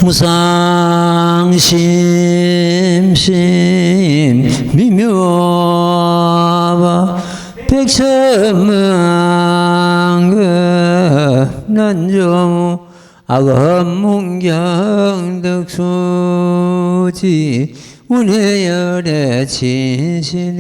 무상심심 미묘바 백천만급 난조무 악업문경덕수지 운해열의 진실이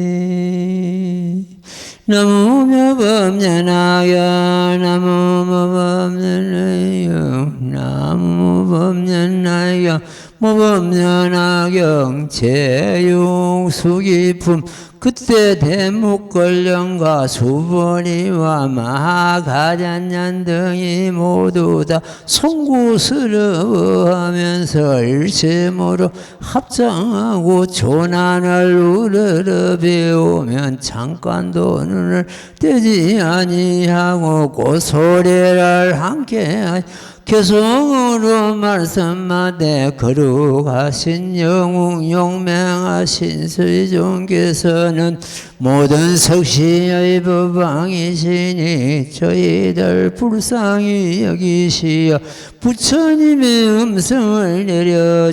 나무묘법년나경 나무묘법년나경 나무묘법년나경 모법년나경 제육수기품 그때 대목걸령과 수보리와 마가잔년 등이 모두 다 송구스러워하면서 일심으로 합장하고 조난을 우르르 배우면 잠깐도 눈을 떼지 아니하고 고소리를 함께하여 개성으로 말씀하되 거룩하신 영웅 용맹하신 수종께서는 모든 석시의 법왕이시니 저희들 불쌍히 여기시어 부처님의 음성을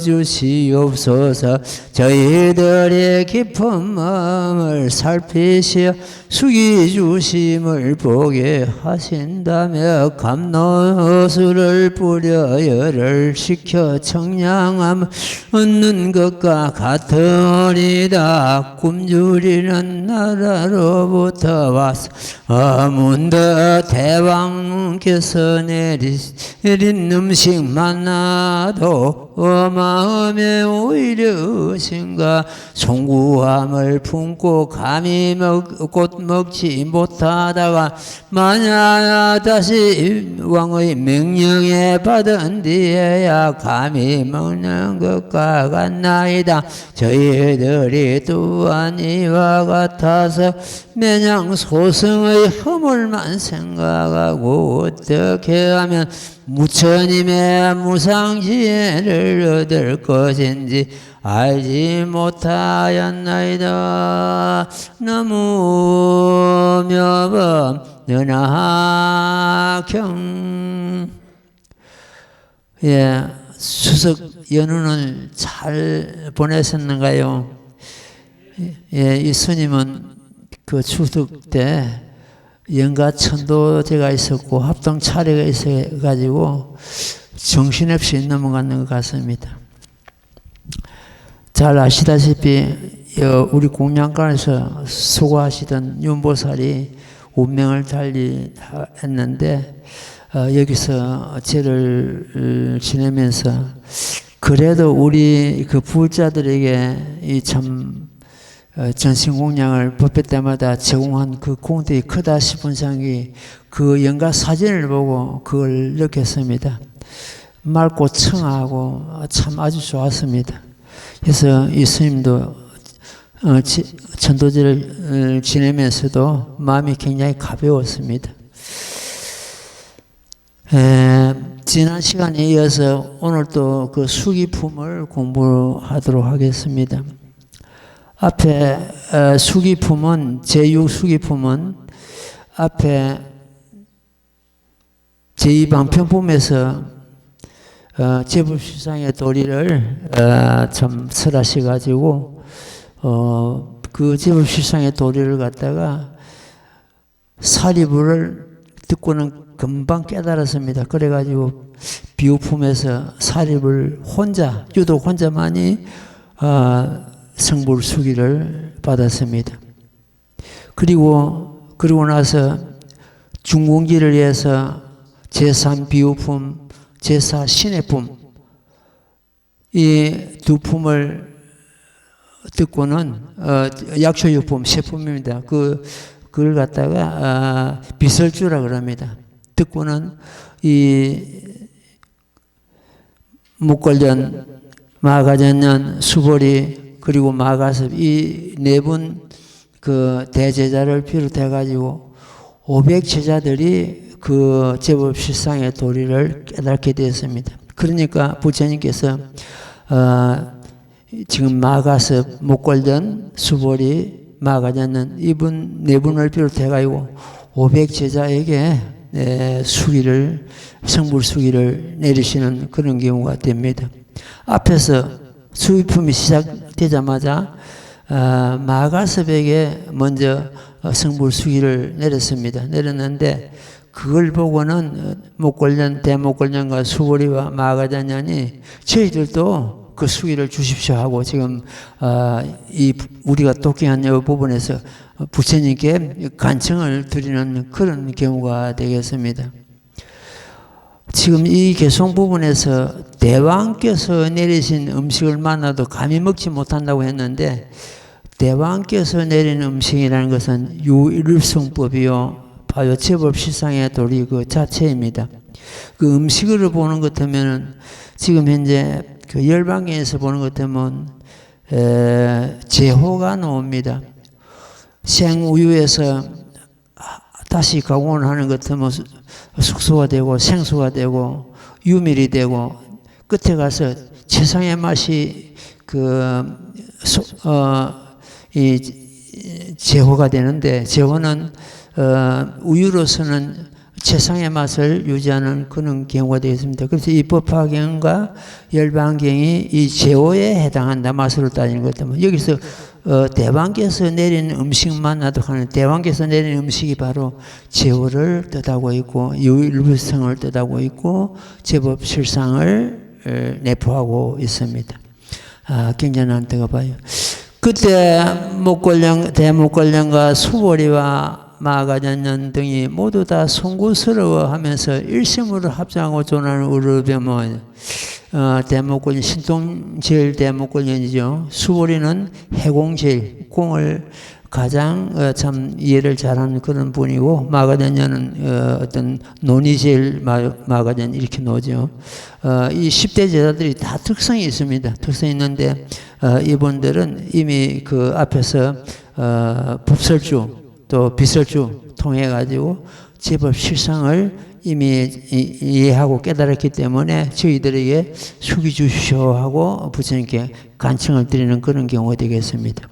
내려주시옵소서. 저희들의 깊은 마음을 살피시어 숙이주심을 보게 하신다며 감노수를 뿌려 열을 식혀 청량함을 얻는 것과 같으리다. 굶주리는 나라로부터 와서 아문더 대왕께서 내린 음식 만나도 마음에 오히려 의심과 송구함을 품고 감히 곧 먹지 못하다가 만약 다시 왕의 명령에 받은 뒤에야 감히 먹는 것과 같나이다. 저희들이 또한 이와 같아서 매냥 소승의 허물만 생각하고 어떻게 하면 부처님의 무상지혜를 얻을 것인지 알지 못하였나이다. 나무묘법 연하경. 예, 추석 연휴는 잘 보내셨는가요? 예, 이 스님은 그 추석 때 연가 천도제가 있었고 합동 차례가 있어가지고 정신없이 넘어가는 것 같습니다. 잘 아시다시피 우리 공양관에서 수고하시던 윤보살이 운명을 달리 했는데 여기서 제를 지내면서 그래도 우리 그 부자들에게 이 참 전신공양을 법회 때마다 제공한 그 공덕이 크다 싶은 생각이 그 연가 사진을 보고 그걸 느꼈습니다. 맑고 청하고 참 아주 좋았습니다. 그래서 이 스님도 천도제를 지내면서도 마음이 굉장히 가벼웠습니다. 지난 시간에 이어서 오늘 또 그 수기품을 공부하도록 하겠습니다. 앞에 수기품은 제6수기품은 앞에 제2방편품에서 제법실상의 도리를 참 설하셔가지고 그 제법실상의 도리를 갖다가 사리부를 듣고는 금방 깨달았습니다. 그래가지고 비유품에서 사립을 혼자, 유독 혼자만이 성불수기를 받았습니다. 그리고 나서 중공지를 위해서 제3 비유품, 제4 신해품 이 두 품을 듣고는 약초유품, 세품입니다. 그걸 갖다가 비설주라 그럽니다. 듣고는 이 목걸전, 마가전년, 수보리 그리고 마가섭 이 네 분 그 대제자를 비롯해 가지고 500제자들이 그 제법실상의 도리를 깨닫게 되었습니다. 그러니까 부처님께서 지금 마가섭, 목걸전, 수보리, 마가전년 이분 네 분을 비롯해 가지고 500제자에게 수기를 성불 수기를 내리시는 그런 경우가 됩니다. 앞에서 수입품이 시작되자마자 마가섭에게 먼저 성불수기를 내렸습니다. 내렸는데 그걸 보고는 목걸련, 대목걸련과 수보리와 마가자년이 저희들도 그 수기를 주십시오 하고 지금 이 우리가 독경한 이 부분에서 부처님께 간청을 드리는 그런 경우가 되겠습니다. 지금 이 개송 부분에서 대왕께서 내리신 음식을 만나도 감히 먹지 못한다고 했는데 대왕께서 내린 음식이라는 것은 유일성법이요 바요 제법실상의 도리 그 자체입니다. 그 음식으로 보는 것 같으면 지금 현재 그 열반경에서 보는 것 같으면 제호가 나옵니다. 생우유에서 다시 가공을 하는 것 같으면 숙소가 되고 생수가 되고 유밀이 되고 끝에 가서 최상의 맛이 이 제호가 되는데 제호는 우유로서는 최상의 맛을 유지하는 그런 경우가 되겠습니다. 그래서 이 법화경과 열반경이 이 제호에 해당한다 맛으로 따지는 것 때문에 여기서 대왕께서 내린 음식만 나독하는 대왕께서 내린 음식이 바로 제호를 뜻하고 있고 유일불성을 뜻하고 있고 제법 실상을 내포하고 있습니다. 굉장히 안타가 봐요. 그때 목걸련, 대목걸련과 수보리와 마가전년 등이 모두 다 송구스러워하면서 일심으로 합장하고 존하는 우르병은 대목걸련, 신통제일 대목걸련이죠. 수보리는 해공제일, 공을 가장 참 이해를 잘하는 그런 분이고 마가전년은 어떤 논의제일 마가전 이렇게 놓죠. 이 10대 제자들이 다 특성이 있습니다. 특성이 있는데 이분들은 이미 그 앞에서 법설주 또 비설주 통해 가지고 제법 실상을 이미 이해하고 깨달았기 때문에 저희들에게 숙이 주시오 하고 부처님께 간청을 드리는 그런 경우가 되겠습니다.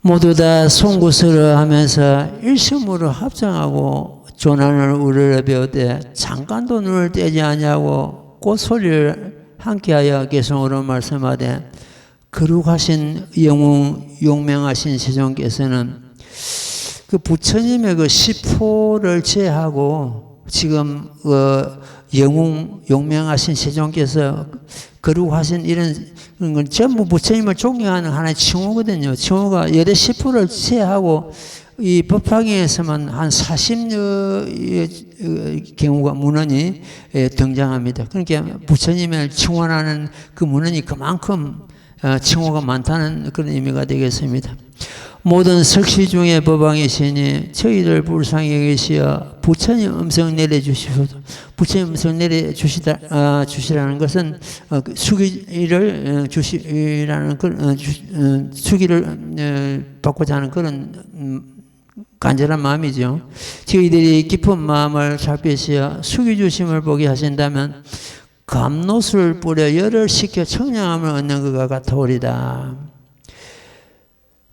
모두 다 송구스러워하면서 일심으로 합장하고 조난을 우러러 배우되 잠깐도 눈을 떼지 아니하고 꽃소리를 함께하여 개성으로 말씀하되 거룩하신 영웅 용맹하신 세존께서는 그 부처님의 그 시포를 제하고 지금 영웅 용맹하신 세존께서 거룩하신 이런 건 전부 부처님을 존경하는 하나의 칭호거든요. 칭호가 여대 시포를 제하고 이 법화경에서만 한 40여 경우가 문헌이 등장합니다. 그러니까 부처님을 칭호하는 그 문헌이 그만큼 칭호가 많다는 그런 의미가 되겠습니다. 모든 석시 중에 법왕이시니 저희들 불쌍히 여기시어 부처님 음성 내려주시소서. 부처님 음성 내려주시라는 것은 수기를 주시라는 수기를 받고자 하는 그런 간절한 마음이죠. 저희들이 깊은 마음을 살피시어 수기 주심을 보게 하신다면 감노수를 뿌려 열을 식혀 청량함을 얻는 것과 같아오리다.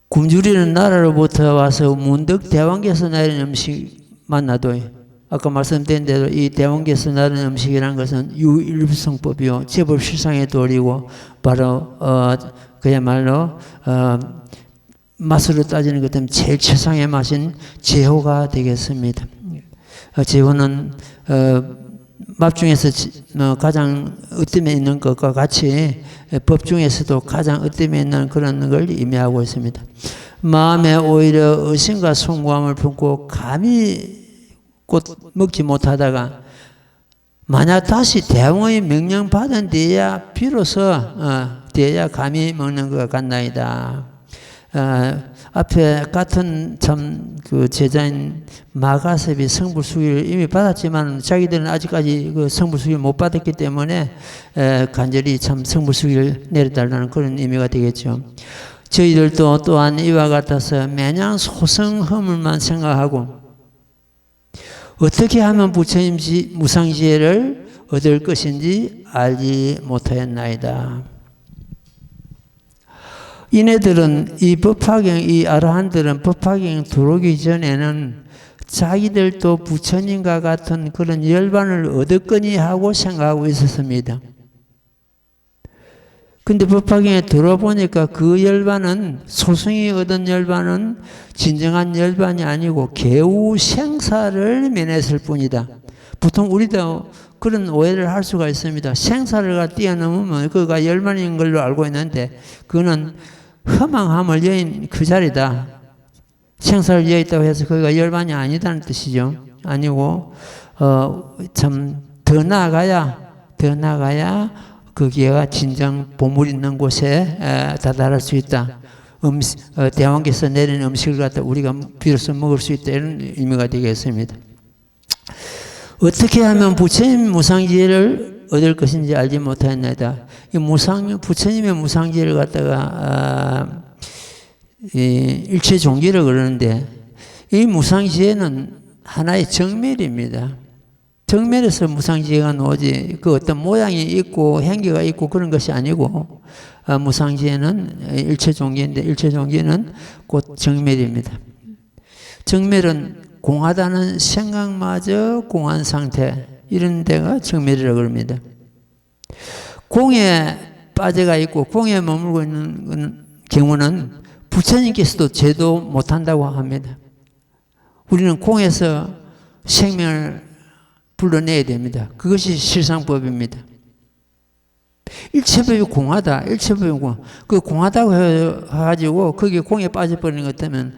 굶주리는 나라로부터 와서 문득 대왕께서 내린 음식 만나도 아까 말씀드린 대로 이 대왕께서 내린 음식이라는 것은 유일성법이요 제법 실상의 도리고 바로 그야말로 맛으로 따지는 것 때문에 제일 최상의 맛인 제호가 되겠습니다. 제호는 밥 중에서 가장 으뜸에 있는 것과 같이 법 중에서도 가장 으뜸에 있는 그런 걸 의미하고 있습니다. 마음에 오히려 의심과 송구함을 품고 감히 곧 먹지 못하다가 만약 다시 대왕의 명령 받은 뒤에야 비로소 뒤에야 감히 먹는 것 같나이다. 앞에 같은 참 그 제자인 마가섭이 성불수기를 이미 받았지만 자기들은 아직까지 그 성불수기를 못 받았기 때문에 간절히 참 성불수기를 내려달라는 그런 의미가 되겠죠. 저희들도 또한 이와 같아서 매년 소성 허물만 생각하고 어떻게 하면 부처님 무상지혜를 얻을 것인지 알지 못하였나이다. 이네들은 이 법화경, 이 아라한들은 법화경 들어오기 전에는 자기들도 부처님과 같은 그런 열반을 얻었거니 하고 생각하고 있었습니다. 근데 법화경에 들어보니까 그 열반은, 소승이 얻은 열반은 진정한 열반이 아니고 개우 생사를 면했을 뿐이다. 보통 우리도 그런 오해를 할 수가 있습니다. 생사를 뛰어넘으면 그가 열반인 걸로 알고 있는데 그거는 허망함을 여인 그 자리다. 생사를 여있다고 해서 그가 열반이 아니다는 뜻이죠. 아니고 참 더 나아가야 거기가 진정 보물 있는 곳에 다다를 수 있다. 대왕께서 내린 음식을 갖다 우리가 비로소 먹을 수 있다. 이런 의미가 되겠습니다. 어떻게 하면 부처님 무상지혜를 얻을 것인지 알지 못하였나이다. 부처님의 무상지혜를 갖다가 일체종기를 그러는데 이 무상지혜는 하나의 정멸입니다. 정멸에서 무상지혜가 나오지 그 어떤 모양이 있고 행기가 있고 그런 것이 아니고 무상지혜는 일체종기인데 일체종기는 곧 정멸입니다. 정멸은 공하다는 생각마저 공한 상태, 이런 데가 정멸이라고 합니다. 공에 빠져가 있고 공에 머물고 있는 경우는 부처님께서도 제도 못한다고 합니다. 우리는 공에서 생명을 불러내야 됩니다. 그것이 실상법입니다. 일체법이 공하다. 일체법이 공하다. 그 공하다고 해가지고 거기에 공에 빠져버리는 것 때문에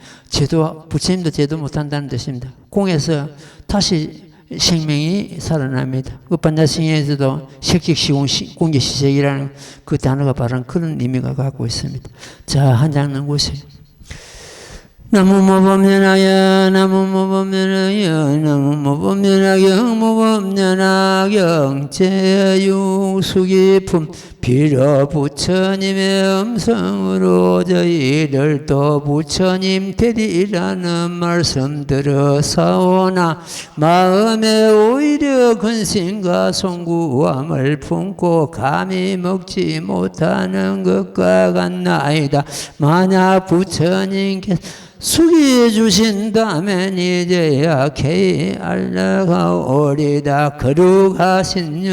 부처님도 제도 못한다는 뜻입니다. 공에서 다시 생명이 살아납니다. 그 반야승에서도 색직시공기시색이라는 그 단어가 바로 그런 의미가 갖고 있습니다. 자, 한 장 넘으세요. 나무모범연하여 나무모범연하여 나무모범연하경 모범연하경 제육수기품 비로 부처님의 음성으로 저희들 또 부처님 되리라는 말씀 들어사오나 마음에 오히려 근심과 송구함을 품고 감히 먹지 못하는 것과 같나이다. 만약 부처님께서 숙이 주신다면 이제야 개의 알라가 오리다. 거룩하신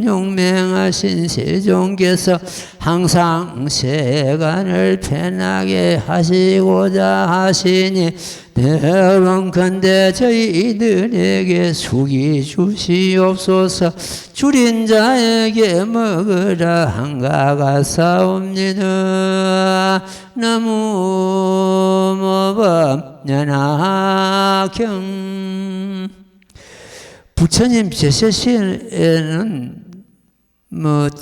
용맹하신 세종께서 항상 세간을 편하게 하시고자 하시니 대원컨대 저희들에게 숙이 주시옵소서. 줄인 자에게 먹으라 한가 같사옵니다. 나무모범연하경. 부처님 제세시에는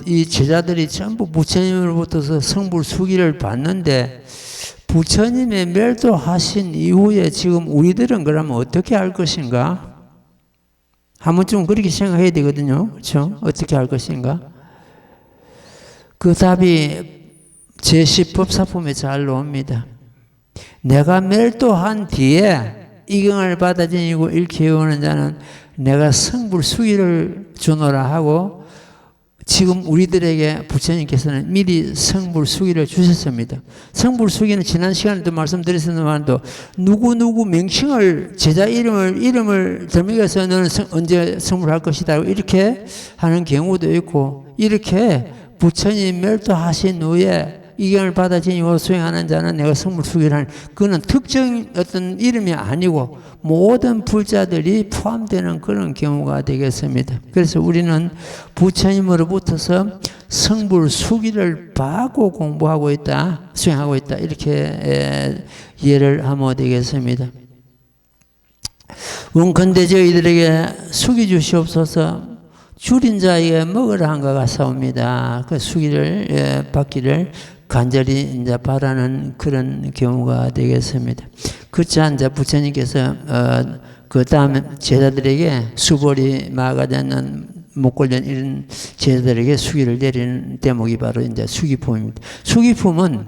이 제자들이 전부 부처님으로부터 성불수기를 받는데 부처님의 멸도하신 이후에 지금 우리들은 그러면 어떻게 할 것인가? 한 번쯤 그렇게 생각해야 되거든요. 그렇죠? 어떻게 할 것인가? 그 답이 제10법사품에 잘 나옵니다. 내가 멸도한 뒤에 이경을 받아 지니고 일체 외우는 자는 내가 성불수기를 주노라 하고 지금 우리들에게 부처님께서는 미리 성불수기를 주셨습니다. 성불수기는 지난 시간에도 말씀드렸습니다만도 누구누구 명칭을 제자 이름을 들먹여서 너는 언제 성불할 것이다 이렇게 하는 경우도 있고 이렇게 부처님 멸도하신 후에 이경을 받아 지니고 수행하는 자는 내가 성불수기를 하는 그는 특정 어떤 이름이 아니고 모든 불자들이 포함되는 그런 경우가 되겠습니다. 그래서 우리는 부처님으로부터서 성불수기를 받고 공부하고 있다, 수행하고 있다 이렇게 이해를 하면 되겠습니다. 원컨대 저희들에게 수기 주시옵소서. 줄인 자에게 먹으라 한가 같사옵니다. 그 수기를 받기를 간절히 이제 바라는 그런 경우가 되겠습니다. 그자 이제 부처님께서 그 다음에 제자들에게 수벌이 마가되는 목걸련 이런 제자들에게 수기를 내리는 대목이 바로 이제 수기품입니다. 수기품은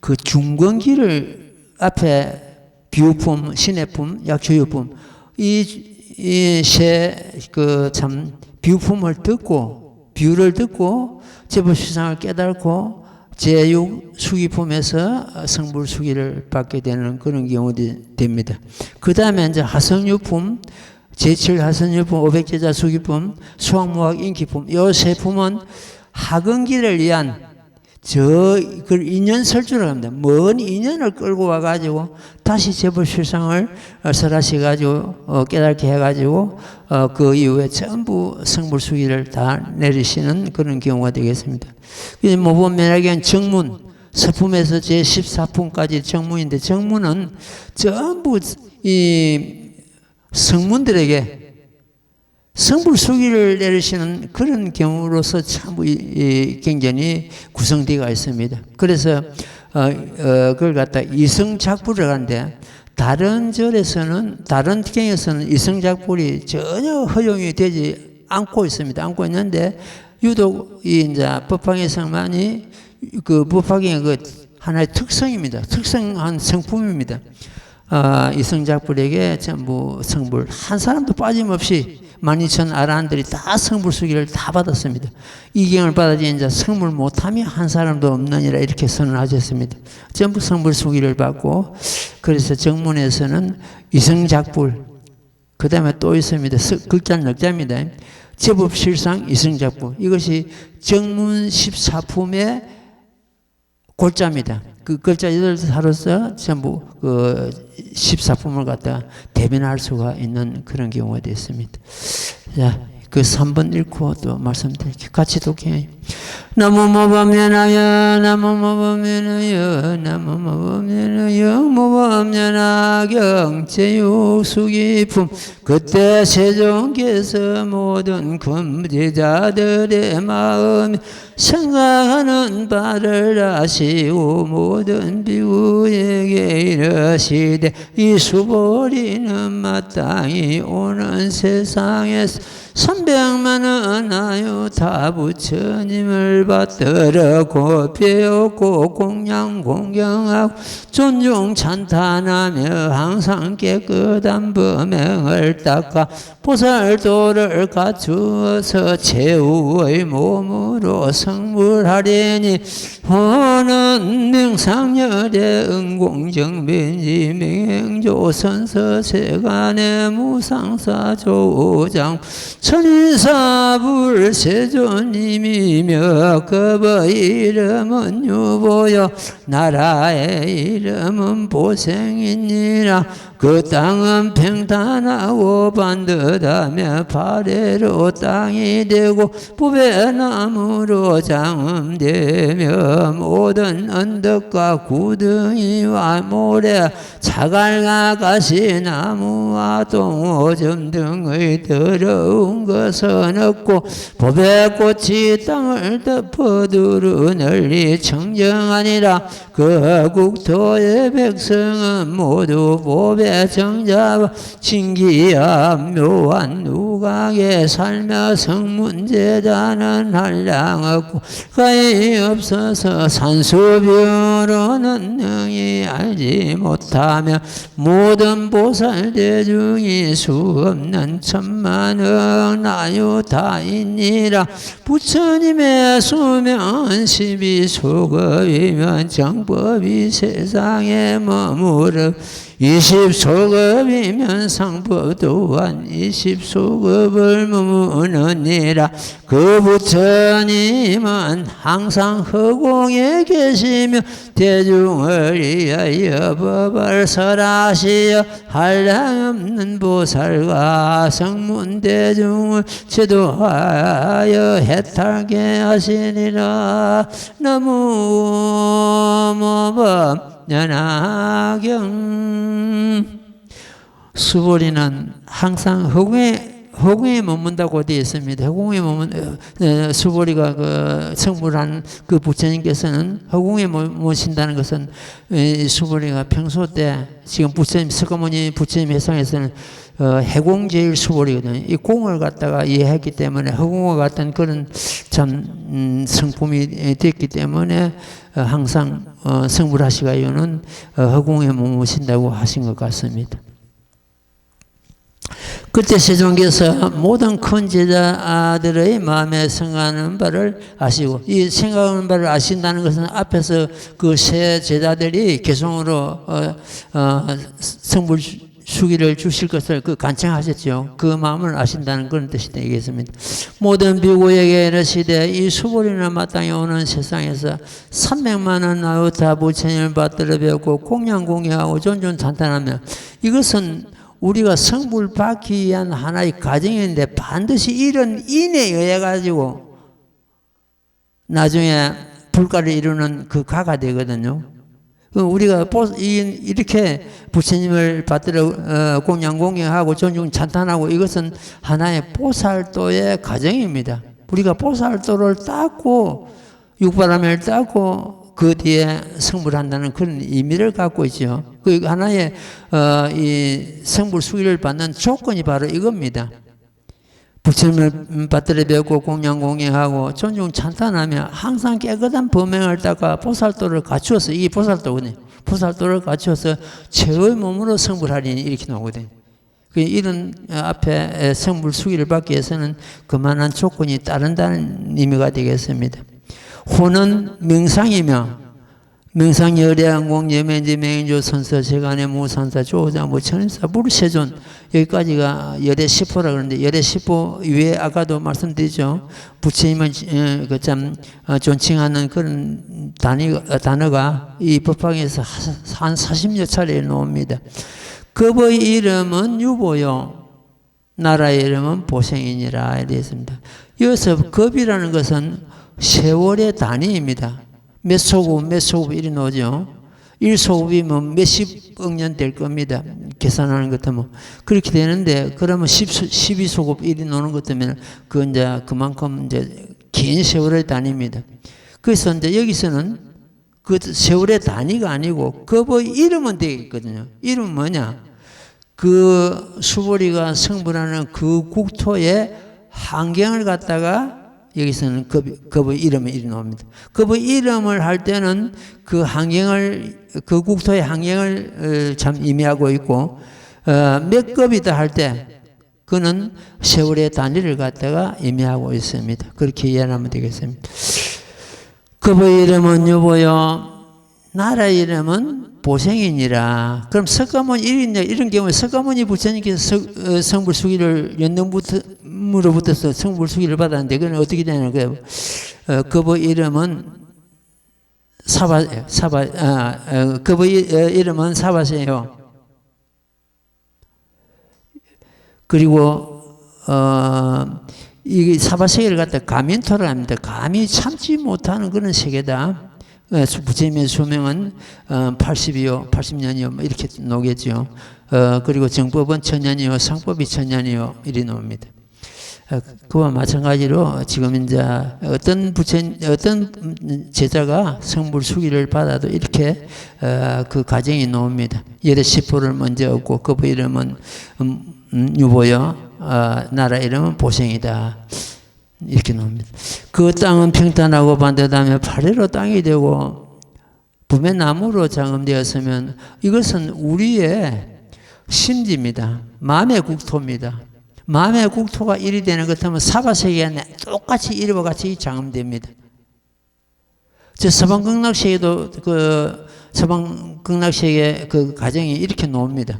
그 중건기를 앞에 비유품, 신해품, 약초유품 이 세 그 참 비유품을 듣고 비유를 듣고 제법실상을 깨닫고 제육 수기품에서 성불수기를 받게 되는 그런 경우도 됩니다. 그 다음에 이제 하성유품, 제7 하성유품, 500제자 수기품, 수학무학 인기품, 이 세 품은 하근기를 위한 그 인연 설주를 합니다. 먼 인연을 끌고 와가지고 다시 제법실상을 설하셔가지고 깨닫게 해가지고 그 이후에 전부 성불수기를 다 내리시는 그런 경우가 되겠습니다. 모범면학에는 정문, 서품에서 제14품까지 정문인데 정문은 전부 이 성문들에게 성불수기를 내리시는 그런 경우로서 참 굉장히 구성되어 있습니다. 그래서 그걸 갖다 이성작불을 하는데 다른 절에서는 다른 경에서는 이성작불이 전혀 허용이 되지 않고 있습니다. 않고 있는데 유독 이제 법화경성만이 그 법화경의 그 하나의 특성입니다. 특성한 성품입니다. 이성작불에게 전부 성불 한 사람도 빠짐없이 12,000 아라한들이 다 성불수기를 다 받았습니다. 이 경을 받아지 이제 성불 못하면 한 사람도 없느니라 이렇게 선언하셨습니다. 전부 성불수기를 받고 그래서 정문에서는 이성작불 그 다음에 또 있습니다. 극자는 넉자입니다. 제법실상 이성작불 이것이 정문 14품의 골자입니다. 그 글자 8자로서 전부 그 14품을 갖다 대변할 수가 있는 그런 경우가 됐습니다. 자, 그 3번 읽고 또 말씀드릴게요. 같이 독해요. 나무모범연하여 나무모범연하여 나무모범연하여 모범연하경 제육수기품 그때 세종께서 모든 금지자들의 마음 생각하는 바를 아시고 모든 비구에게 이르시되 이 수보리는 마땅히 오는 세상에서 300만원 하여 다 부처님을 받들었고 배웠고 공양 공경하고 존중 찬탄하며 항상 깨끗한 범행을 닦아 보살도를 갖추어서 최후의 몸으로 성불하려니 호는 명상열의 응공정변지 맹행조선서 세간의 무상사조장 천인사불 세존님이며 그의 이름은 유보여 나라의 이름은 보생이니라 그 땅은 평탄하고 반듯하며 발해로 땅이 되고 부배나무로 장음되며 모든 언덕과 구덩이와 모래 자갈과 가시나무와 동오점 등의 더러운 것은 없고 보배꽃이 땅을 덮어두루 널리 청정하니라 그 국토의 백성은 모두 보배 정자와 진기한 묘한 누각에 살며 성문제단은 한량 없고 가히 없어서 산수뷰로는 능히 알지 못하며 모든 보살대중이 수없는 천만억 나유다이니라 부처님의 수명은 12소급이면 정법이 세상에 머무르 20소급이면 상법 또한 20소급을 머무느니라 그 부처님은 항상 허공에 계시며 대중을 위하여 법을 설하시어 한량없는 보살과 성문대중을 지도하여 해탈게 하시니라. 나무모범 연하경 수보리는 항상 허공에 머문다고 되어 있습니다. 허공에 머문 수보리가 그 성불한 그 부처님께서는 허공에 머무신다는 것은 수보리가 평소 때 지금 부처님 석가모니 부처님 해상에서는 해공제일 수보리거든요. 이 공을 갖다가 이해했기 때문에 허공과 같은 그런 참 성품이 됐기 때문에 항상 성불하시가 이유는 허공에 머무신다고 하신 것 같습니다. 그때 세종께서 모든 큰 제자들의 마음에 생각하는 바를 아시고 이 생각하는 바를 아신다는 것은 앞에서 그 세 제자들이 개성으로 성불 수기를 주실 것을 간청하셨죠. 그 마음을 아신다는 그런 뜻이 되겠습니다. 모든 비구에게 이르시되 이 수고리나 마땅히 오는 세상에서 300만 원 나우타 부처님을 받들어 배웠고 공양공양하고 존존 찬탄하며 이것은 우리가 성불 받기 위한 하나의 과정인데 반드시 이런 인에 의해 가지고 나중에 불가를 이루는 그 가가 되거든요. 우리가 이렇게 부처님을 받들어 공양공양하고 존중 찬탄하고 이것은 하나의 보살도의 과정입니다. 우리가 보살도를 닦고 육바람을 닦고 그 뒤에 성불한다는 그런 의미를 갖고 있죠. 그 하나의 이 성불 수기를 받는 조건이 바로 이겁니다. 부처님을 받들어 배우고 공양공양하고 존중 찬탄하며 항상 깨끗한 범행을 닦아 보살도를 갖추어서 이게 보살도거든요. 보살도를 갖추어서 최후의 몸으로 성불하리니 이렇게 나오거든요. 이런 앞에 성불 수기를 받기 위해서는 그만한 조건이 따른다는 의미가 되겠습니다. 호는 명상이며 명상열애항공 예면지 맹조 선서 세간의 무산사 조호장부 천인사 무르세존 여기까지가 열애 10호라 그러는데 열애 10호 이외에 아까도 말씀드리죠. 부처님을 참 존칭하는 그런 단어가 이 법화에서 한 40여 차례 나옵니다. 급의 이름은 유보요 나라의 이름은 보생이니라 이렇게 했습니다. 여기서 급이라는 것은 세월의 단위입니다. 몇 소급 이리 나오죠. 1소급이면 몇십억 년 될 겁니다. 계산하는 것 같으면. 그렇게 되는데, 그러면 12소급 이리 나오는 것 때문에, 그만큼 이제 긴 세월의 단위입니다. 그래서 이제 여기서는 그 세월의 단위가 아니고, 급의 이름은 되어 있거든요. 이름은 뭐냐? 그 수보리가 성불하는 그 국토의 환경을 갖다가 여기서는 급의 이름이 이리 나옵니다. 급의 이름을 할 때는 그 환경을, 그 국토의 환경을 참 의미하고 있고, 몇 급이다 할 때, 그는 세월의 단위를 갖다가 의미하고 있습니다. 그렇게 이해하면 되겠습니다. 급의 이름은 유보요, 나라의 이름은 보생이니라. 그럼 석가모니 이런 경우에 석가모니 부처님께서 성불 수기를 연능부터서 성불 수기를 받았는데 그건 어떻게 되냐면 그의 이름은 그의 이름은 사바세요. 그리고 이 사바세계를 갖다 가민토를 합니다. 감히 참지 못하는 그런 세계다. 부처님의 수명은 80년이요, 뭐 이렇게 나오겠죠. 그리고 정법은 1000년이요, 상법이 1000년이요, 이리 나옵니다. 그와 마찬가지로 지금 이제 어떤 제자가 성불 수기를 받아도 이렇게 그 과정이 나옵니다. 열애 10호를 먼저 얻고 그 이름은 유보요, 나라 이름은 보생이다. 이렇게 나옵니다. 그 땅은 평탄하고 반듯하며 파래로 땅이 되고 붐의 나무로 장엄되었으면 이것은 우리의 심지입니다. 마음의 국토입니다. 마음의 국토가 일이 되는 것 같으면 사바세계가 똑같이 이와 같이 장엄됩니다. 서방극락세계도 서방극락세계 그 과정이 이렇게 나옵니다.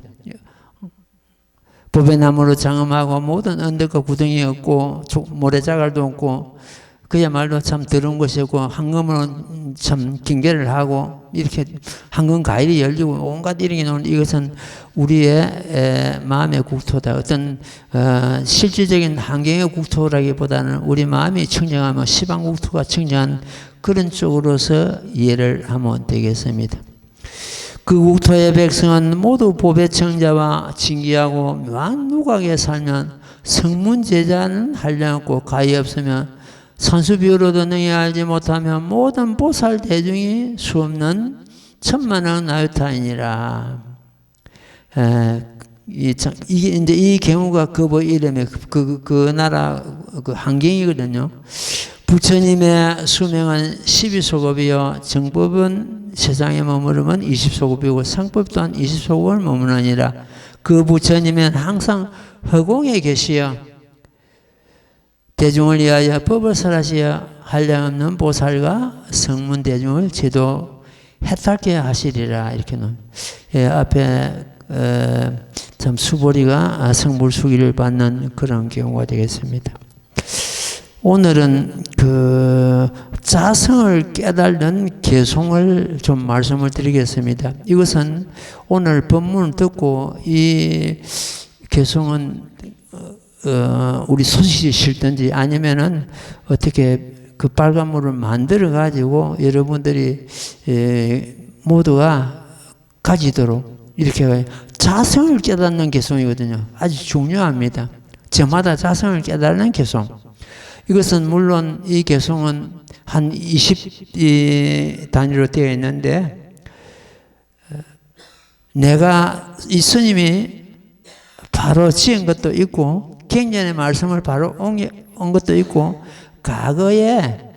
보배나무로 장엄하고 모든 언덕과 구덩이 없고 모래자갈도 없고 그야말로 참 더러운 것이고 황금으로 참 경계를 하고 이렇게 황금 가일이 열리고 온갖 이런 게 나오는 이것은 우리의 마음의 국토다. 어떤 실질적인 환경의 국토라기보다는 우리 마음이 청정하며 시방 국토가 청정한 그런 쪽으로서 이해를 하면 되겠습니다. 그 국토의 백성은 모두 보배청자와 징기하고 묘한 누각에 살면 성문제자는 한량없고 가히 없으면 산수비유로도 능히 알지 못하면 모든 보살 대중이 수없는 천만원 나유타이니라. 이게 이제 이 경우가 그 이름의 그 나라 그 환경이거든요. 부처님의 수명은 12소급이요. 정법은 세상에 머무르면 20소급이고 상법 또한 20소급을 머무르니라. 그 부처님은 항상 허공에 계시어 대중을 위하여 법을 설하시어 한량없는 보살과 성문 대중을 제도 해탈케 하시리라. 이렇게 놓습니다. 예, 앞에 참 수보리가 성불수기를 받는 그런 경우가 되겠습니다. 오늘은 그 자성을 깨달는 개송을 좀 말씀을 드리겠습니다. 이것은 오늘 본문을 듣고 이 개송은 우리 소식이 싫든지 아니면은 어떻게 그 빨간물을 만들어 가지고 여러분들이 모두가 가지도록 이렇게 자성을 깨닫는 개송이거든요. 아주 중요합니다. 저마다 자성을 깨닫는 개송. 이것은 물론 이 개송은 한 20 단위로 되어 있는데 내가 이 스님이 바로 지은 것도 있고 경전의 말씀을 바로 온 것도 있고 과거에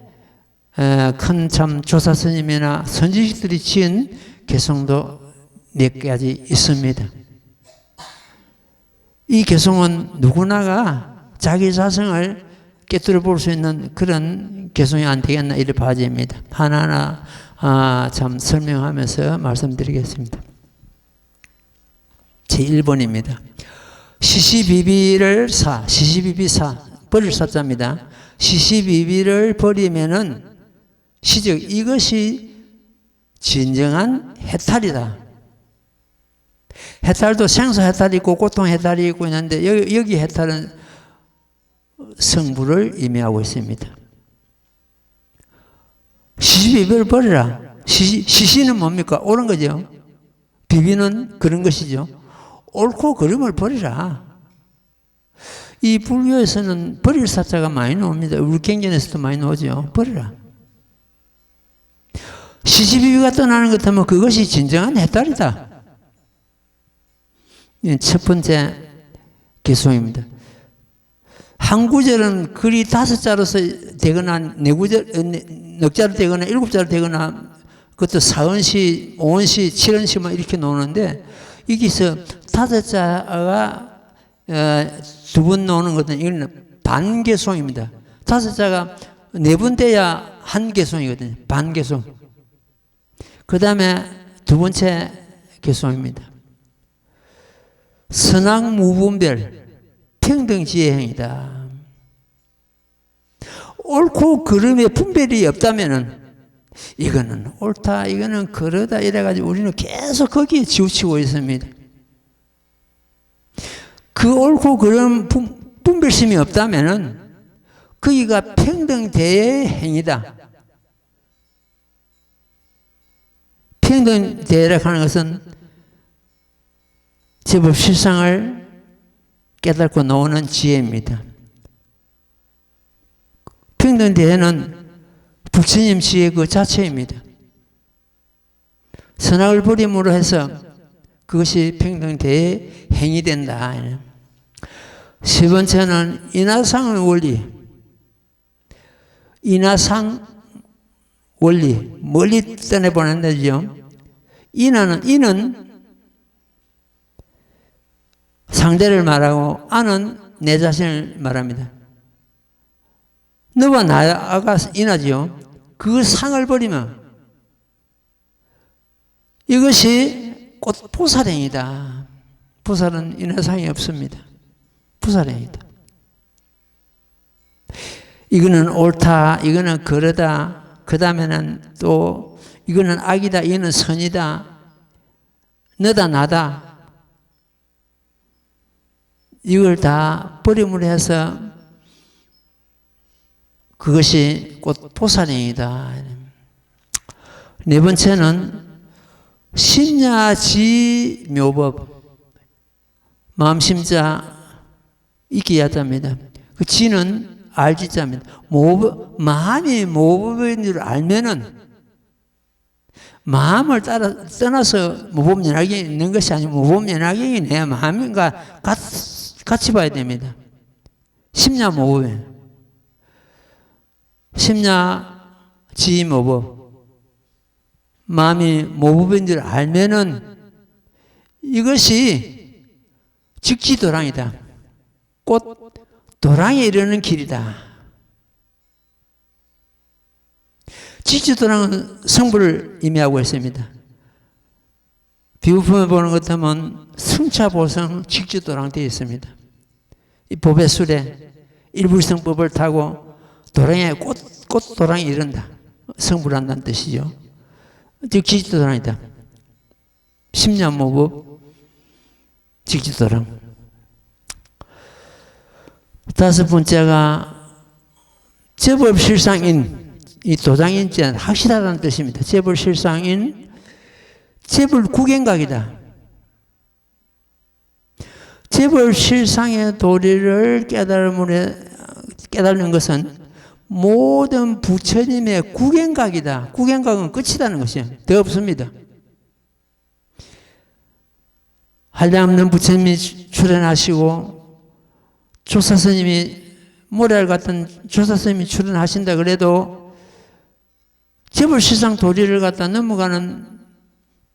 큰 참 조사 스님이나 선지식들이 지은 개송도 몇 가지 있습니다. 이 개송은 누구나가 자기 자성을 깨뜨려 볼 수 있는 그런 개송이 안 되겠나 이를 봐집니다. 하나하나 참 설명하면서 말씀드리겠습니다. 제1번입니다. 시시비비를 시시비비 버릴 사자입니다. 시시비비를 버리면은 시즉 이것이 진정한 해탈이다. 해탈도 생사 해탈이 있고 고통 해탈이 있고 있는데 여기 해탈은 성부를 의미하고 있습니다. 시시비비를 버리라. 시시는 뭡니까? 옳은 거죠. 비비는 그런 것이죠. 옳고 그름을 버리라. 이 불교에서는 버릴 사자가 많이 나옵니다. 우리 경전에서도 많이 나오죠. 버리라. 시시비비가 떠나는 것 같으면 그것이 진정한 해탈이다. 첫 번째 개송입니다. 한 구절은 글이 5자로서 되거나 넉 자로 되거나 7자로 되거나 그것도 4원시, 5원시, 7원시만 이렇게 나오는데 여기서 5자가 두 번 나오는 것은 이건 반개송입니다. 5자가 4번 돼야 한 개송이거든요. 반개송. 그 다음에 두 번째 개송입니다. 선악무분별 평등지혜행이다. 옳고 그름의 분별이 없다면은 이거는 옳다, 이거는 그러다 이래가지고 우리는 계속 거기에 치우치고 있습니다. 그 옳고 그름 분별심이 없다면은 거기가 평등대의 행위다. 평등대회라고 하는 것은 제법 실상을 깨닫고 나오는 지혜입니다. 평등대회는 부처님 지혜 그 자체입니다. 선악을 버림으로 해서 그것이 평등대회의 행위 된다. 세 번째는 인하상의 원리. 인하상 원리. 멀리 떠내보낸 데죠. 인은 상대를 말하고 아는 내 자신을 말합니다. 너와 나가 인하지요. 그 상을 버리면 이것이 곧 보살행이다. 보살은 인하상이 없습니다. 보살행이다. 이거는 옳다, 이거는 그러다, 그 다음에는 또 이거는 악이다, 이거는 선이다, 너다 나다, 이걸 다 버림으로 해서 그것이 곧 보살행이다. 네 번째는 심야지묘법, 마음심자 이기야자입니다. 그 지는 알지자입니다. 마음이 모법인 줄 알면은 마음을 떠나서 모법연화경이 있는 것이 아니고 모법연화경이 내 마음인가 같이 봐야 됩니다. 심야모법이에요. 심야지모법. 마음이 모법인 줄 알면은 이것이 직지도랑이다. 곧 도랑에 이르는 길이다. 직지도랑은 성불을 의미하고 있습니다. 비유품에 보는 것 같으면 승차보성 직주도랑 되어 있습니다. 이 보배술에 일불성법을 타고 도랑에 꽃도랑이 이른다. 성불한다는 뜻이죠. 즉 직주도랑이다. 10년 모법 직주도랑. 다섯 번째가 재벌실상인, 이 도장인자는 확실하다는 뜻입니다. 재벌실상인, 재벌구경각이다. 재벌실상의 도리를 깨달는 것은 모든 부처님의 구경각이다. 구경각은 끝이라는 것이에요. 더 없습니다. 한량없는 부처님이 출연하시고 조사스님이 모래알 같은 조사스님이 출연하신다 그래도 재벌실상 도리를 갖다 넘어가는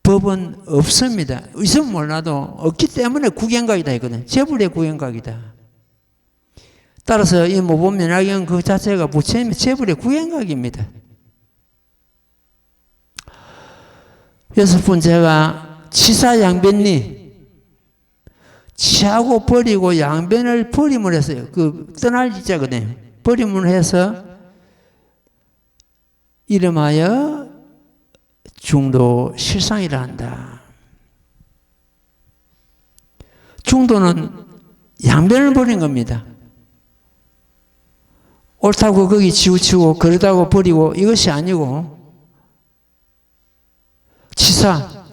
법은 없습니다. 있으면 몰라도 없기 때문에 구경각이다 했거든. 재벌의 구경각이다. 따라서 이 모범면화경 그 자체가 부처님의 재벌의 구경각입니다. 여섯 번째가 치사양변리. 치하고 버리고 양변을 버림을 했어요. 그 떠날 지자거든요. 버림을 해서 이름하여 중도 실상이라 한다. 중도는 양변을 버린 겁니다. 옳다고 거기 치우치고 그러다고 버리고 이것이 아니고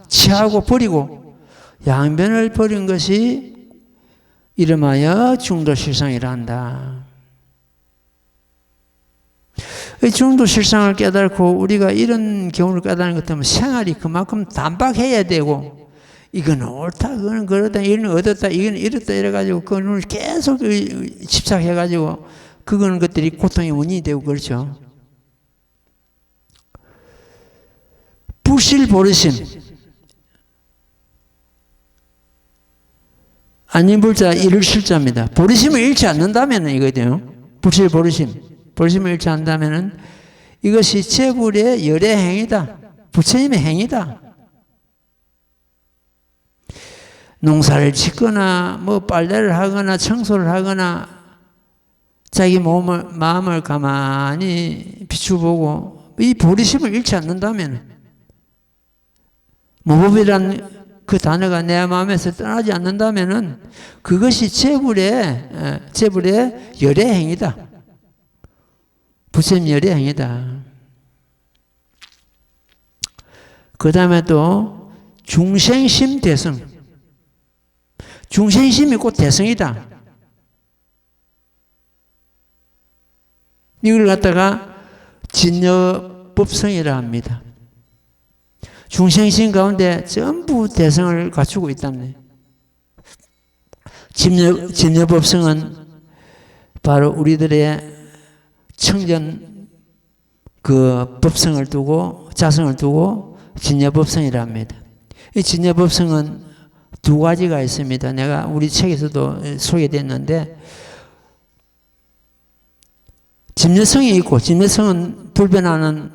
치하고 버리고 양변을 버린 것이 이름하여 중도실상이라 한다. 이 중도실상을 깨달고 우리가 이런 경우를 깨달는 것 때문에 생활이 그만큼 단박해야 되고 이건 옳다, 그건 그렇다, 이건 얻었다, 이건 이렇다 이래가지고 그걸 계속 집착해가지고 그거는 것들이 고통의 원인이 되고 그렇죠. 불실보르심. 안인불자 이를 실자입니다. 보르심을 잃지 않는다면 이거예요. 불실보르심. 보르심을 잃지 않는다면 이것이 재불의 열의 행위다. 부처님의 행위다. 농사를 짓거나 뭐 빨래를 하거나 청소를 하거나 자기 마음을 가만히 비추보고 이 보리심을 잃지 않는다면 모법이란 그 단어가 내 마음에서 떠나지 않는다면 그것이 재불의 열의 행위다. 부처님 열의 행위다. 그 다음에 또 중생심 대성. 중생심이 곧 대성이다. 이걸 갖다가 진여법성이라 합니다. 중생심 가운데 전부 대성을 갖추고 있다네. 진여법성은 바로 우리들의 청전 그 법성을 두고 자성을 두고 진여법성이라 합니다. 이 진여법성은 두 가지가 있습니다. 내가 우리 책에서도 소개됐는데 진여성이 있고 진여성은 불변하는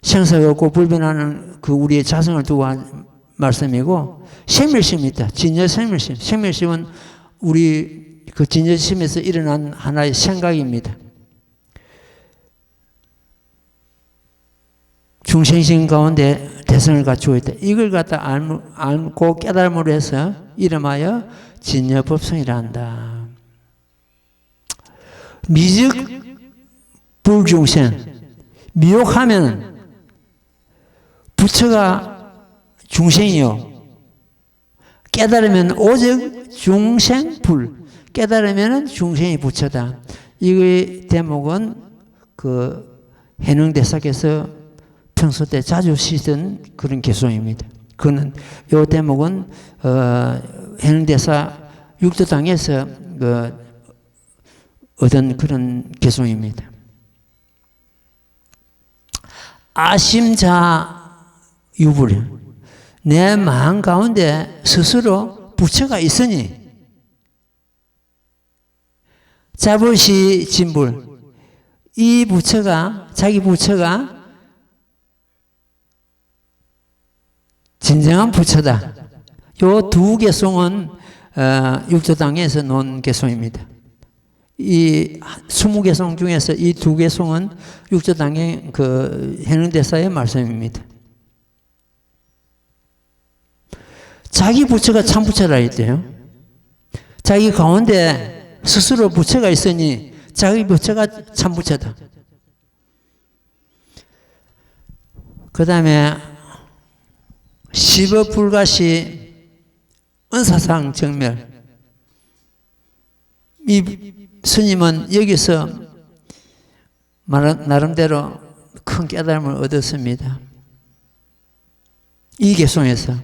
생사가 없고 불변하는 그 우리의 자성을 두고 한 말씀이고 생멸심이 있다. 진여생멸심. 생멸심은 우리 그 진여심에서 일어난 하나의 생각입니다. 중생심 가운데 대성을 갖추고 있다. 이걸 갖다 알고 깨달음으로 해서 이름하여 진여법성이라 한다. 미즉 불중생. 미혹하면 부처가 중생이요. 깨달으면 오직 중생불. 깨달으면 중생이 부처다. 이 대목은 그 해능대사께서 평소 때 자주 쓰던 그런 개송입니다. 그는 이 대목은 해능대사 육도당에서 얻은 그런 개송입니다. 아심자 유불. 내 마음 가운데 스스로 부처가 있으니 자부시 진불. 이 부처가 자기 부처가 진정한 부처다. 요 두 개송은 육조당에서 놓은 개송입니다. 이 20개송 중에서 이 두 개송은 육조당의 그 해능대사의 말씀입니다. 자기 부처가 참 부처라 했대요. 자기 가운데 스스로 부처가 있으니 자기 부처가 참 부처다. 그 다음에 시법불가시 은사상 정멸. 이 스님은 여기서 나름대로 큰 깨달음을 얻었습니다. 이 개송에서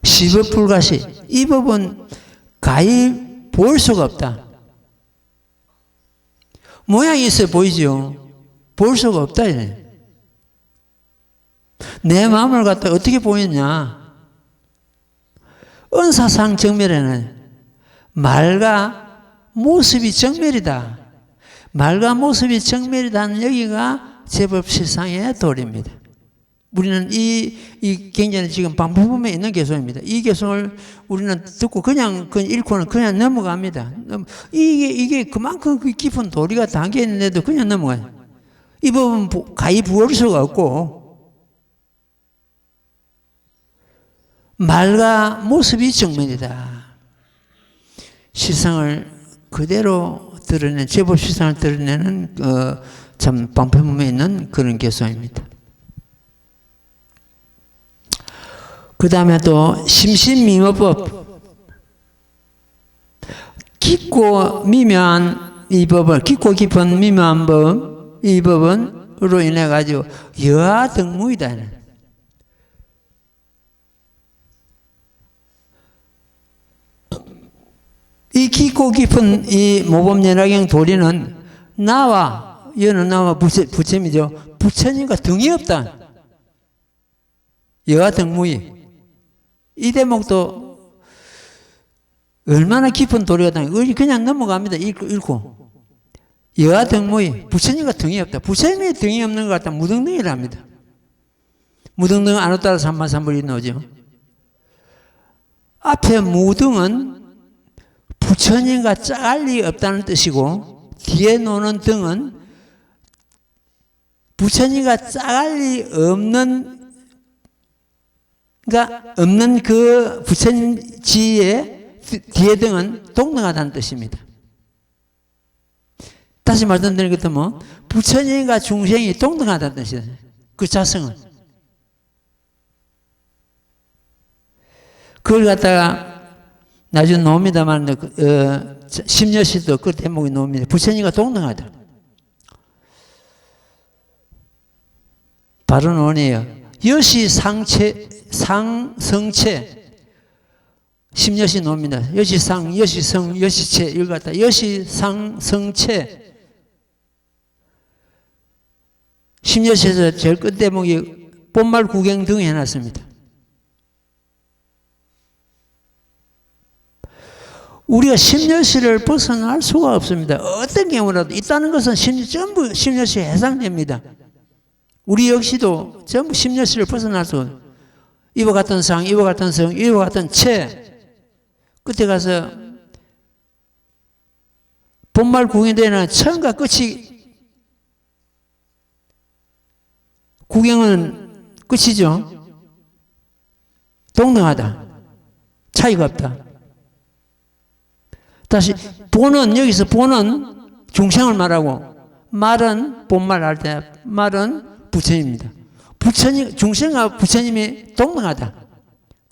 시법불가시, 이 법은 가히 볼 수가 없다. 모양이 있어 보이죠. 볼 수가 없다. 내 마음을 갖다 어떻게 보였냐. 은사상 정멸에는 말과 모습이 정멸이다. 말과 모습이 정멸이다는 여기가 제법실상의 도리입니다. 우리는 이 굉장히 지금 반부분에 있는 개송입니다. 이 개송을 우리는 듣고 그냥 읽고는 그냥 넘어갑니다. 이게 그만큼 깊은 도리가 담겨 있는데도 그냥 넘어가요. 이 법은 가히 부을 수가 없고, 말과 모습이 정면이다. 실상을 그대로 드러내는, 제법 실상을 드러내는 참 방편문에 있는 그런 개송입니다. 그 다음에 또 심신미묘법, 깊고 미묘한 이 법을, 깊고 깊은 미묘한 법, 이 법은으로 인해 가지고 여하등무이다. 이 깊고 깊은 이 모범연화경 도리는 나와, 여는 나와 부처님이죠. 부처님과 등이 없다. 여하등무이. 이 대목도 얼마나 깊은 도리가 다 그냥 넘어갑니다. 읽고. 여하등무이. 부처님과 등이 없다. 부처님의 등이 없는 것 같다. 무등등이랍니다. 무등등 안에 따라 삼만삼불이 나오죠. 앞에 무등은 부처님과 짝알리 없다는 뜻이고, 뒤에 노는 등은 부처님과 짝알리 없는 그 부처님 지의 뒤에 등은 동등하다는 뜻입니다. 다시 말씀드린 것도 뭐, 부처님과 중생이 동등하다는 뜻이에요. 그 자성은. 그걸 갖다가 나중에 나옵니다만, 심려시도 그 대목이 나옵니다. 부처님과 동등하다. 바로 논이에요. 여시 상성체. 심려시 나옵니다. 여시상, 여시성, 여시체. 이걸 갖다 여시상성체. 심려시에서 제일 끝 대목이 본말 구경 등 해놨습니다. 우리가 심려시를 벗어날 수가 없습니다. 어떤 경우라도 있다는 것은 전부 심려시에 해당됩니다. 우리 역시도 전부 심려시를 벗어날 수 없어요. 이와 같은 상, 이와 같은 성, 이와 같은 체. 끝에 가서 본말 구경되는 처음과 끝이 구경은 끝이죠. 동등하다. 차이가 없다. 다시 본은, 여기서 본은 중생을 말하고, 말은 본말 할 때 말은 부처님입니다. 부처님, 중생과 부처님이 동등하다.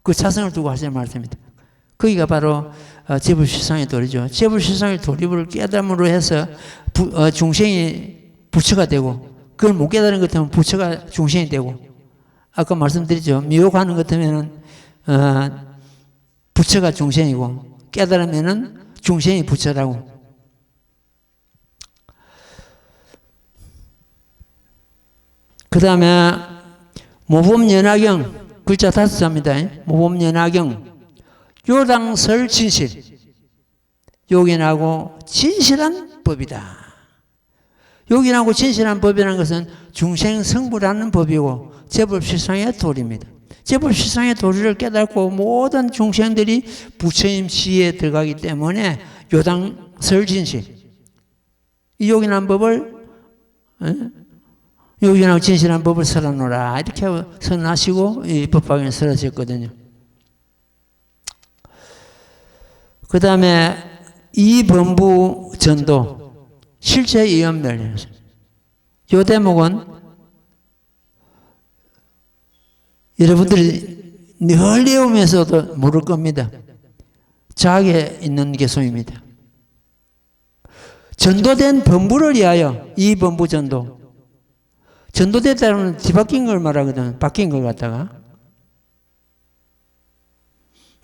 그 자성을 두고 하시는 말씀입니다. 거기가 바로 제불실상의 도리죠. 제불실상의 도리를 깨달음으로 해서 중생이 부처가 되고, 그걸 못 깨달은 것 같으면 부처가 중생이 되고, 아까 말씀드렸죠. 미혹하는 것 같으면 부처가 중생이고, 깨달으면은 중생이 부처라고. 그 다음에 모범연화경, 글자 5자입니다. 모범연화경, 요당설 진실, 요긴하고 진실한 법이다. 요긴하고 진실한 법이라는 것은 중생성부라는 법이고 제법실상의 도리입니다. 제법실상의 도리를 깨닫고 모든 중생들이 부처님 지혜에 들어가기 때문에 요당설 진실, 이 요긴한 법을, 요긴하고 진실한 법을 설하노라 이렇게 선언하시고 이 법화경에 설하셨거든요. 그 다음에 이범부 전도 실제 이연멸, 이 대목은 여러분들이 늘 외우면서도 모를 겁니다. 자학에 있는 개송입니다. 전도된 범부를 위하여 이범부 전도. 전도됐다는 뒤바뀐 걸 말하거든. 바뀐 걸 갖다가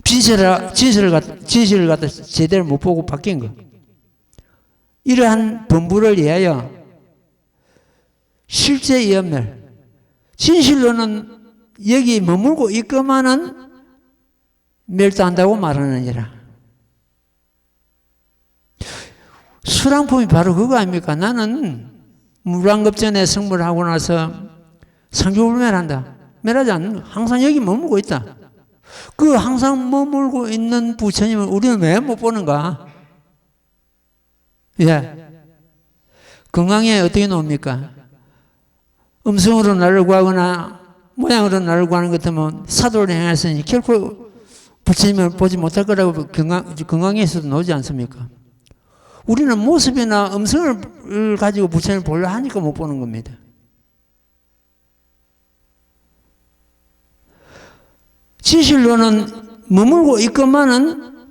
진실을 갖다 제대로 못 보고 바뀐 거. 이러한 범부를 위하여 실제 이연멸, 진실로는 여기 머물고 있건만은 멸도한다고 말하느니라. 수랑품이 바로 그거 아닙니까? 나는 무량겁전에 성불을 하고 나서 상주불멸한다. 멸하지 않는 거. 항상 여기 머물고 있다. 그 항상 머물고 있는 부처님을 우리는 왜 못 보는가? 예. 건강에 어떻게 나옵니까? 음성으로 나를 구하거나 모양으로 나를 구하는 것 같으면 사도를 행했으니 결코 부처님을 보지 못할 거라고 건강에서도 나오지 않습니까? 우리는 모습이나 음성을 가지고 부처님을 보려 하니까 못 보는 겁니다. 진실로는 머물고 있건만은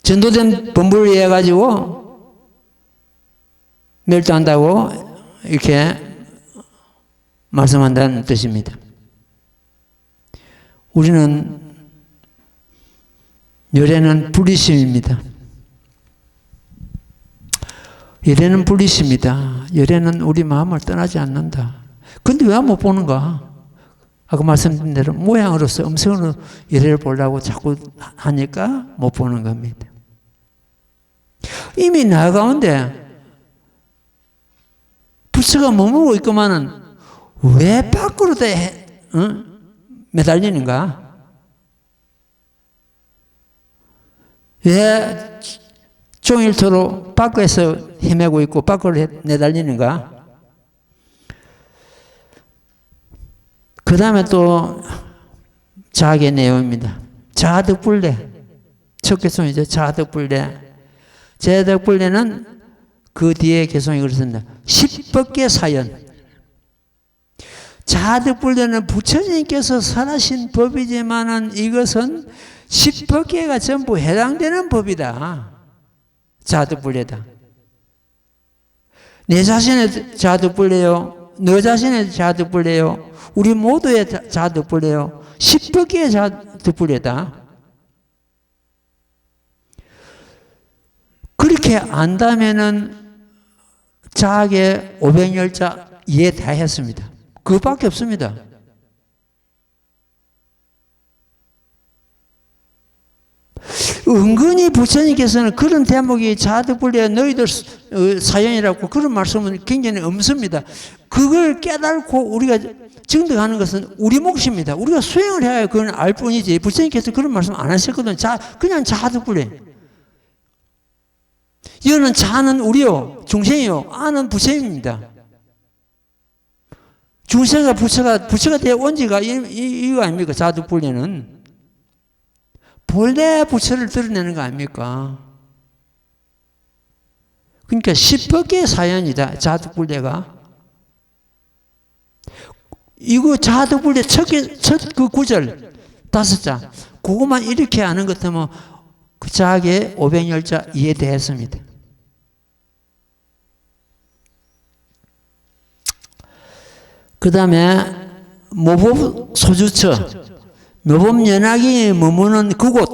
전도된 본부를 위해 가지고 멸도한다고 이렇게 말씀한다는 뜻입니다. 우리는 열애는 불이심입니다. 열애는 불이심이다. 열애는 우리 마음을 떠나지 않는다. 근데 왜 못 보는가? 아까 말씀드린 대로 모양으로서 음성으로 열애를 보려고 자꾸 하니까 못 보는 겁니다. 이미 나 가운데 부처가 머물고 있구만은 왜 밖으로 매달리는가? 왜 종일토록 밖에서 헤매고 있고 밖으로 내달리는가? 그 다음에 또 자학의 내용입니다. 자덕불례. 첫 개송이죠. 자덕불례. 자덕불례는 그 뒤에 개송이 그렇습니다. 10법계 사연. 자덕불례는 부처님께서 설하신 법이지만은 이것은 10법계가 전부 해당되는 법이다. 자덕불례다. 내 자신의 자덕불례요. 너 자신의 자덕불례요. 우리 모두의 자덕불례요. 10법계의 자덕불례다. 그렇게 안다면은 자학의 500열자 이해 다 했습니다. 그것밖에 없습니다. 은근히 부처님께서는 그런 대목이 자덕불례 너희들 사연이라고 그런 말씀은 굉장히 없습니다. 그걸 깨달고 우리가 증득하는 것은 우리 몫입니다. 우리가 수행을 해야 그건 알 뿐이지 부처님께서 그런 말씀 안 하셨거든요. 그냥 자덕불례. 여는 자는 우리요, 중생이요, 아는 부처님입니다. 중생과 부처가 되어 온 지가 이거 아닙니까? 자덕불례는. 본래 부처를 드러내는 거 아닙니까? 그러니까 10법계의 사연이다, 자덕불례가. 이거 자덕불례 첫 그 구절, 5자. 그것만 이렇게 아는 것 같으면 그 자학의 500열자 이해되었습니다. 그 다음에 모법 소주처, 모법 연학이 머무는 그곳,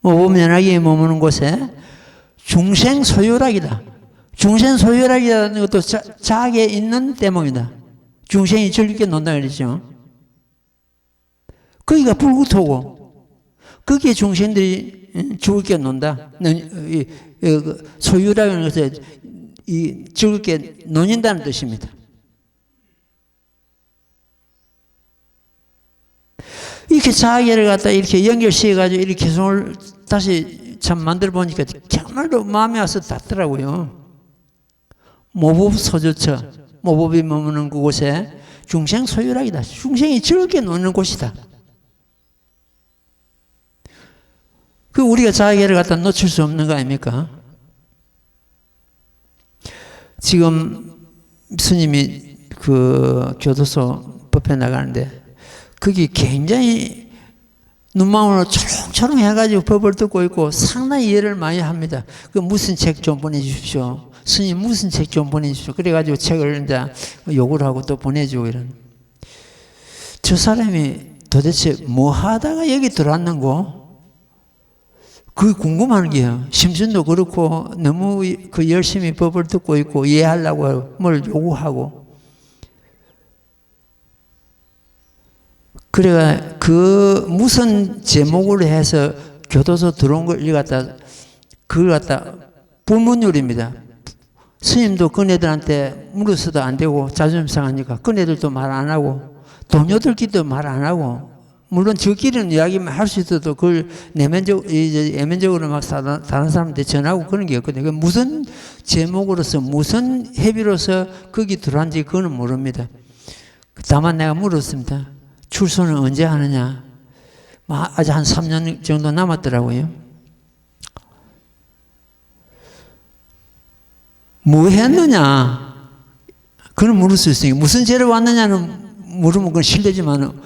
모법 연학이 머무는 곳에 중생 소유락이다. 중생 소유락이라는 것도 자학에 있는 대목이다. 중생이 즐겁게 논다 그랬죠. 거기가 불구토고 거기에 중생들이 죽을 게 논다. 소유라는 것은 죽을 게 논인다는 뜻입니다. 이렇게 자아계를 갖다 이렇게 연결시켜가지고 이렇게 개성을 다시 참 만들어 보니까 정말로 마음에 와서 닿더라고요. 모법소조처, 모법이 머무는 그곳에 중생 소유락이다. 중생이 즐겁게 노는 곳이다. 그 우리가 자아계를 갖다 놓칠 수 없는 거 아닙니까? 지금 스님이 그 교도소 법회 나가는데 거기 굉장히 눈망울로 초롱초롱 해가지고 법을 듣고 있고 상당히 이해를 많이 합니다. 그 무슨 책 좀 보내주십시오. 스님 무슨 책 좀 보내주십시오. 그래가지고 책을 이제 요구를 하고 또 보내주고 이런. 저 사람이 도대체 뭐 하다가 여기 들어왔는고? 그게 궁금한 게요. 심신도 그렇고 너무 그 열심히 법을 듣고 있고 이해하려고 뭘 요구하고. 그래가 그 무슨 제목으로 해서 교도소 들어온 걸 그걸 갖다 불문율입니다. 스님도 그네들한테 물어서도 안 되고 자존심 상하니까 그네들도 말 안 하고 동료들끼리도 말 안 하고 물론 저끼리는 이야기만 할 수 있어도 그걸 내면적으로 막 다른 사람한테 전하고 그런 게 없거든요. 무슨 제목으로서 무슨 협의로서 거기 들어왔는지 그거는 모릅니다. 다만 내가 물었습니다. 출소는 언제 하느냐? 아직 한 3년 정도 남았더라고요. 뭐 했느냐? 그건 물을 수 있으니까. 무슨 죄로 왔느냐는 물으면 그건 실례지만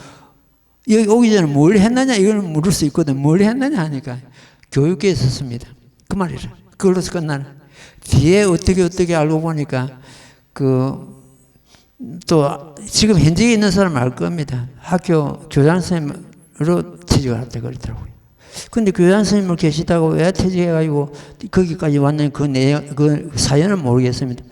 여기 오기 전에 뭘 했느냐? 이거는 물을 수 있거든. 뭘 했느냐 하니까 교육계에 있었습니다. 그 말이라. 그걸로서 끝나는. 뒤에 어떻게 알고 보니까 또 지금 현직에 있는 사람 알 겁니다. 학교 교장 선생님으로 퇴직을 할때 그러더라고요. 근데 교장 선생님을 계시다고 왜 퇴직해가지고 거기까지 왔는지 그 사연은 모르겠습니다.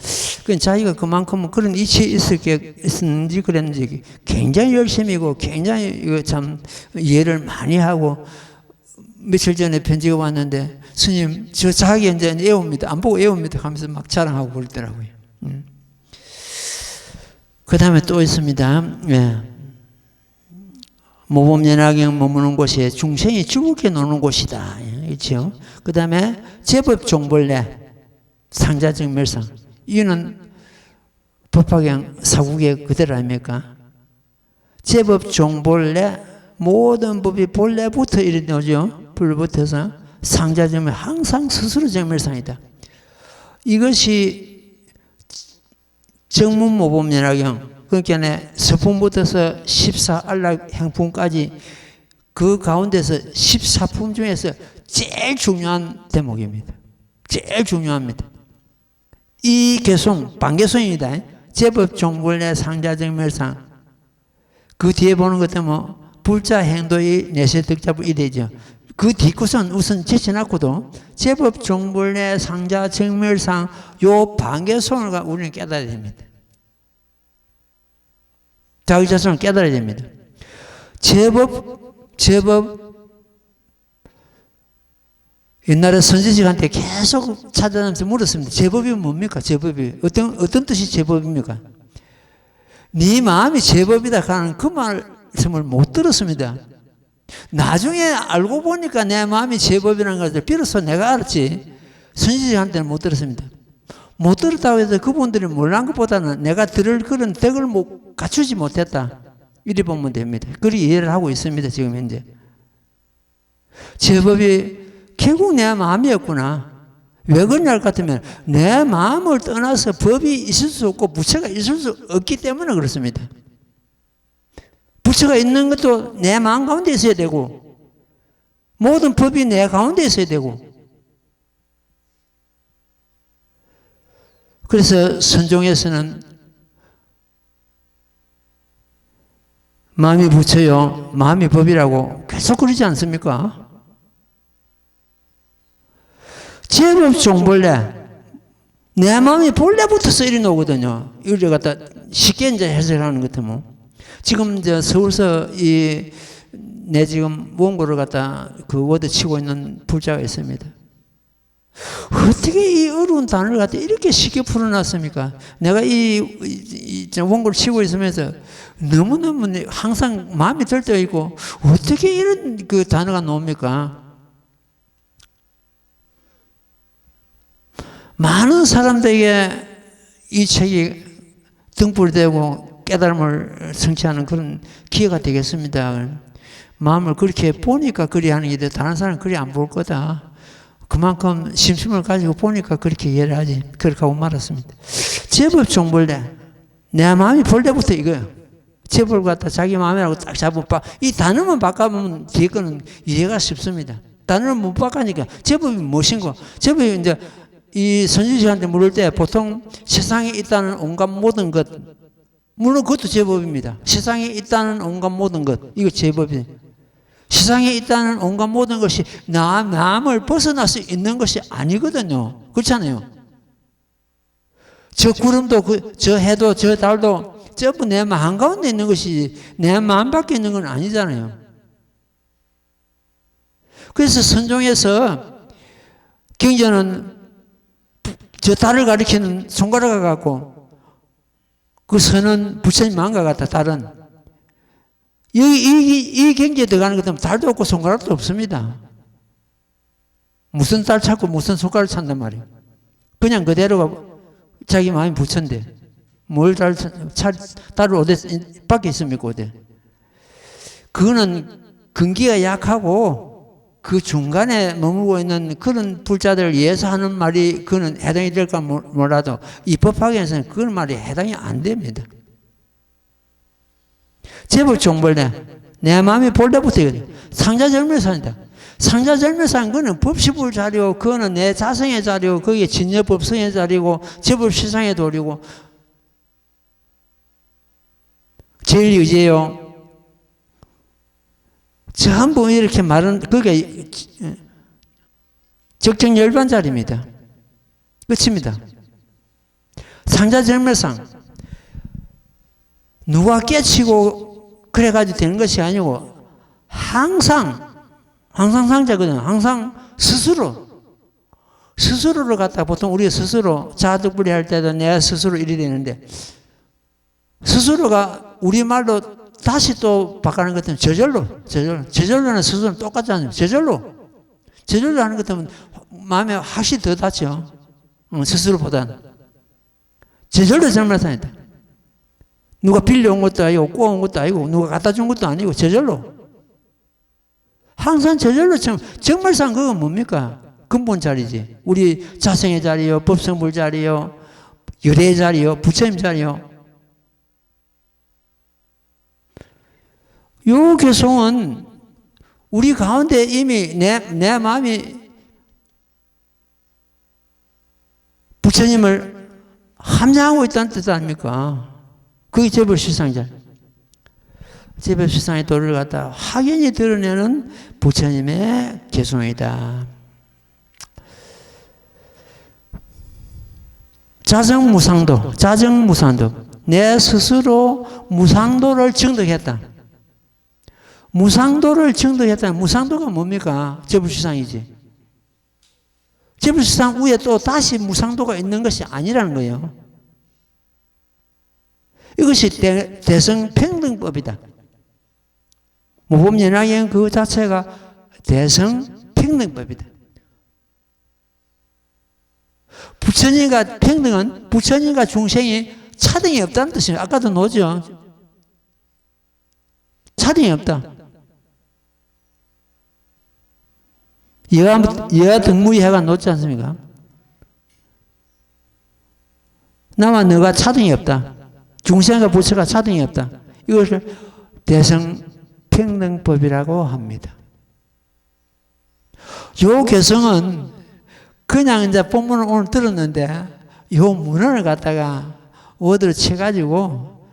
자기가 그만큼 그런 이치에 있었는지 그랬는지 굉장히 열심히고 굉장히 이거 참 이해를 많이 하고 며칠 전에 편지가 왔는데 스님 저 자기 이제 애웁니다. 안 보고 애웁니다 하면서 막 자랑하고 그러더라고요. 그 다음에 또 있습니다. 예. 모범연화경 머무는 곳이 중생이 즐겁게 노는 곳이다. 그렇죠? 그 다음에 제법종벌내 상자정멸상. 이거는 법화경 사국의 그대로 아닙니까? 제법종벌내 모든 법이 본래부터 이래 나오죠. 불붙어서 상자정멸 항상 스스로 정멸상이다. 이것이 정문모범연화경 그러니까 서품부터서 14안락행품까지 그 가운데서 14품 중에서 제일 중요한 대목입니다. 제일 중요합니다. 이 개송, 반개송입니다. 제법종벌내 상자정멸상. 그 뒤에 보는 것도 뭐 불자행도의 내세득자부 이래죠. 그 뒷것은 우선 제쳐놨고도 제법종벌내 상자정멸상 요 반개송을 우리는 깨달아야 됩니다. 자기 자신을 깨달아야 됩니다. 제법 옛날에 선지식한테 계속 찾아다니면서 물었습니다. 제법이 뭡니까? 제법이 어떤 뜻이 제법입니까? 네 마음이 제법이다 하는 그 말씀을 못 들었습니다. 나중에 알고 보니까 내 마음이 제법이라는 것을 비로소 내가 알았지 선지식한테는 못 들었습니다. 못 들었다고 해서 그분들이 몰란 것보다는 내가 들을 그런 덕을 갖추지 못했다. 이리 보면 됩니다. 그리 이해를 하고 있습니다. 지금 현재. 제법이 결국 내 마음이었구나. 왜 그러냐 할 것 같으면 내 마음을 떠나서 법이 있을 수 없고 부처가 있을 수 없기 때문에 그렇습니다. 부처가 있는 것도 내 마음 가운데 있어야 되고 모든 법이 내 가운데 있어야 되고 그래서 선종에서는 마음이 부처요, 마음이 법이라고 계속 그러지 않습니까? 제법종벌내 내 마음이 본래부터 이리 나오거든요. 이걸 갖다 쉽게 이제 해석하는 것 같으면 지금 이제 서울서 이 내 지금 원고를 갖다 그 워드 치고 있는 불자가 있습니다. 어떻게 이 어려운 단어를 갖다 이렇게 쉽게 풀어놨습니까? 내가 이 원고를 치고 있으면서 너무너무 항상 마음이 들 때가 있고, 어떻게 이런 그 단어가 나옵니까? 많은 사람들에게 이 책이 등불이 되고 깨달음을 성취하는 그런 기회가 되겠습니다. 마음을 그렇게 보니까 그리 하는 게 다른 사람은 그리 안 볼 거다. 그만큼 심심을 가지고 보니까 그렇게 이해를 하지. 그렇게 하고 말았습니다. 제법 종벌대. 내 마음이 볼 때부터 이거예요. 제법을 갖다 자기 마음이라고 딱 잡고 이 단어만 바꿔보면 뒤에 거는 이해가 쉽습니다. 단어를 못 바꾸니까 제법이 무엇인고. 제법이 이제 이 선지자한테 물을 때 보통 세상에 있다는 온갖 모든 것, 물론 그것도 제법입니다. 세상에 있다는 온갖 모든 것, 이거 제법이에요. 세상에 있다는 온갖 모든 것이 나 마음을 벗어날 수 있는 것이 아니거든요. 그렇잖아요. 저 구름도, 저 해도, 저 달도 전부 내 마음 가운데 있는 것이 내 마음 밖에 있는 건 아니잖아요. 그래서 선종에서 경전은 저 달을 가리키는 손가락을 갖고 그 선은 부처님 마음과 같다. 달은 이 경지에 들어가는 것 때문에 달도 없고 손가락도 없습니다. 무슨 달 찾고 무슨 손가락 찾단 말이에요. 그냥 그대로가 자기 마음이 부처인데 뭘 달을 어디 밖에 있습니까? 어디? 그거는 근기가 약하고 그 중간에 머물고 있는 그런 불자들을 위해서 하는 말이 그는 해당이 될까 몰라도 입법학에서는 그런 말이 해당이 안 됩니다. 제법 종벌대. 내 마음이 볼 때부터 이거든. 상자절멸사입니다. 상자절멸사는 그거는 법시불 자리고 그거는 내 자성의 자리고 거기에 진여법성의 자리고 제법 시상의 도리고 제일 의제요. 전부 이렇게 말은 그게 적정열반 자리입니다. 끝입니다. 상자절멸상 누가 깨치고 그래가지고 되는 것이 아니고 항상 상자거든요. 항상 스스로를 갖다가 보통 우리가 스스로 자아득불이 할 때도 내가 스스로 일이 되는데 스스로가 우리말로 다시 또 바꾸는 것 같으면 저절로는 스스로는 똑같지 않아요. 저절로 하는 것 같으면 마음에 확실히 더 닿죠. 스스로보다는. 저절로 절멸상이다. 누가 빌려온 것도 아니고 꼬아온 것도 아니고 누가 갖다 준 것도 아니고 저절로. 항상 저절로 정말상 그건 뭡니까? 근본 자리지. 우리 자성의 자리요, 법성불 자리요, 열의 자리요, 부처님 자리요. 요 개성은 우리 가운데 이미 내 마음이 부처님을 함양하고 있다는 뜻 아닙니까? 그게 제법시상이죠. 제법시상의 도를 갖다 확연히 드러내는 부처님의 개성이다. 자정무상도, 내 스스로 무상도를 증득했다. 무상도를 증득했다. 무상도가 뭡니까? 제불시상이지. 제불시상 위에 또 다시 무상도가 있는 것이 아니라는 거예요. 이것이 대성평등법이다. 모범연화경 그 자체가 대성평등법이다. 부처님과 평등은 부처님과 중생이 차등이 없다는 뜻이에요. 아까도 노죠. 차등이 없다. 여하 등무이해가 놓지 않습니까? 나와 너가 차등이 없다. 중생과 부처가 차등이 없다. 이것을 대성평등법이라고 합니다. 요 개성은 그냥 이제 본문을 오늘 들었는데 요 문헌을 갖다가 워드로 쳐가지고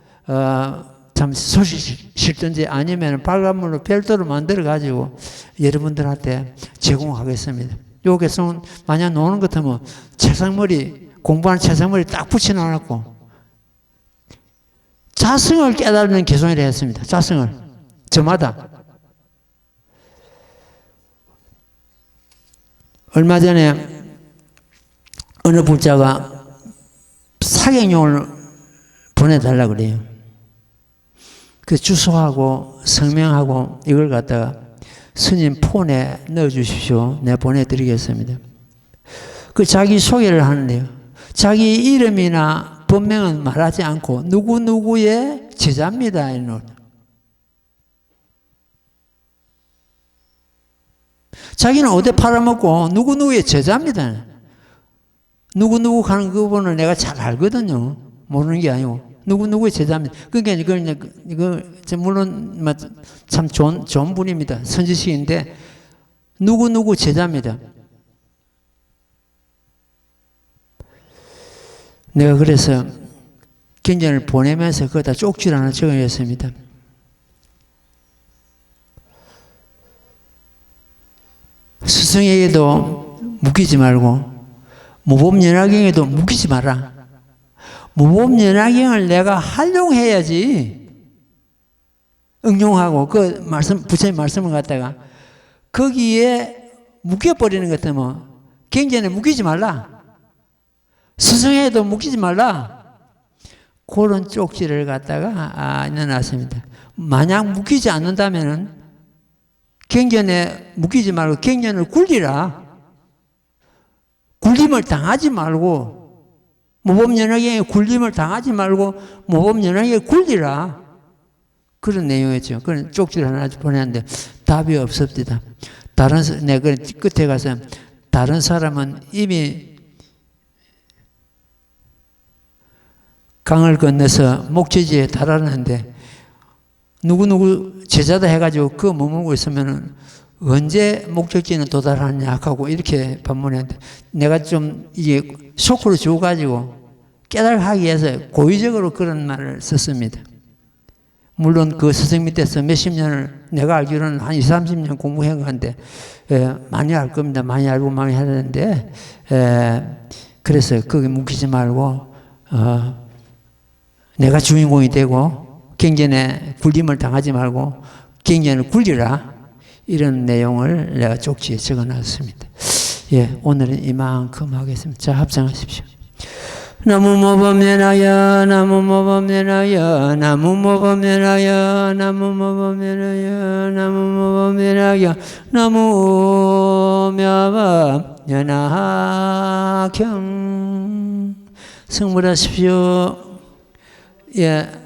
참 소식 실든지 아니면 빨간물로 별도로 만들어가지고 여러분들한테 제공하겠습니다. 요 개성은 만약 노는 것 같으면 채상머리, 공부하는 채상머리 딱 붙여놔놓고 자성을 깨달는 개성이라 했습니다. 자성을. 저마다. 얼마 전에 어느 부자가 사경용을 보내달라고 그래요. 그 주소하고 성명하고 이걸 갖다가 스님 폰에 넣어주십시오. 내가 보내드리겠습니다. 그 자기 소개를 하는데요. 자기 이름이나 본명은 말하지 않고 누구누구의 제자입니다. 자기는 어디 팔아먹고 누구누구의 제자입니다. 누구누구 가는 그분을 내가 잘 알거든요. 모르는 게 아니고. 누구누구의 제자입니다. 그러니까 이거 물론 참 좋은 분입니다. 선지식인데 누구누구 제자입니다. 내가 그래서 경전을 보내면서 거기다 쪽지를 하나 적어냈습니다. 스승에게도 묶이지 말고 무법연화경에도 묶이지 마라. 무법연화경을 내가 활용해야지 응용하고 그 말씀 부처님 말씀을 갖다가 거기에 묶여버리는 것 때문에 경전에 묶이지 말라. 스승에도 묶이지 말라. 그런 쪽지를 갖다가 넣어놨습니다. 만약 묶이지 않는다면은 경전에 묶이지 말고 경전을 굴리라. 굴림을 당하지 말고 모범연화경에 굴림을 당하지 말고 모범연화경에 굴리라. 그런 내용이었죠. 그런 쪽지를 하나 보냈는데 답이 없습니다. 내가 끝에 가서 다른 사람은 이미 강을 건너서 목적지에 달하는데 누구누구 제자다 해가지고 그거 머물고 있으면은 언제 목적지는 도달하느냐 하고 이렇게 반문했는데 내가 좀 이게 쇼크를 주어가지고 깨달게 하기 위해서 고의적으로 그런 말을 썼습니다. 물론 그 스승 밑에서 몇십 년을 내가 알기로는 한 20, 30년 공부한 건데 많이 알 겁니다. 많이 알고 많이 해야 되는데 그래서 거기 묵히지 말고 내가 주인공이 되고 경전에 굴림을 당하지 말고 경전을 굴리라. 이런 내용을 내가 쪽지에 적어놨습니다. 예, 오늘은 이만큼 하겠습니다. 자, 합장하십시오. 나무모범연하여 나무모범연하여 나무모범연하여 나무모범연하여 나무모범연하여 나무묘법연하경 승불하십시오. 예.